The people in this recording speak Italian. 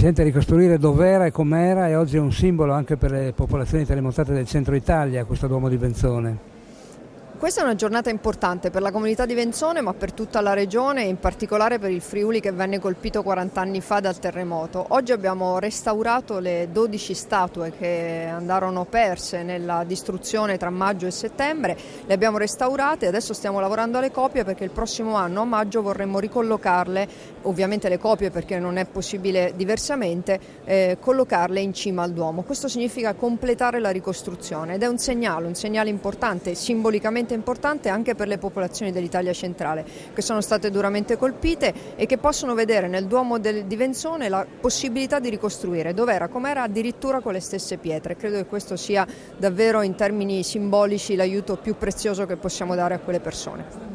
Presidente, ricostruire dov'era e com'era e oggi è un simbolo anche per le popolazioni terremotate del centro Italia, questo Duomo di Venzone. Questa è una giornata importante per la comunità di Venzone, ma per tutta la regione e in particolare per il Friuli che venne colpito 40 anni fa dal terremoto. Oggi abbiamo restaurato le 12 statue che andarono perse nella distruzione tra maggio e settembre, le abbiamo restaurate e adesso stiamo lavorando alle copie perché il prossimo anno a maggio vorremmo ricollocarle, ovviamente le copie perché non è possibile diversamente, collocarle in cima al Duomo. Questo significa completare la ricostruzione ed è un segnale importante, simbolicamente importante anche per le popolazioni dell'Italia centrale che sono state duramente colpite e che possono vedere nel Duomo di Venzone la possibilità di ricostruire dov'era, com'era, addirittura con le stesse pietre. Credo che questo sia davvero in termini simbolici l'aiuto più prezioso che possiamo dare a quelle persone.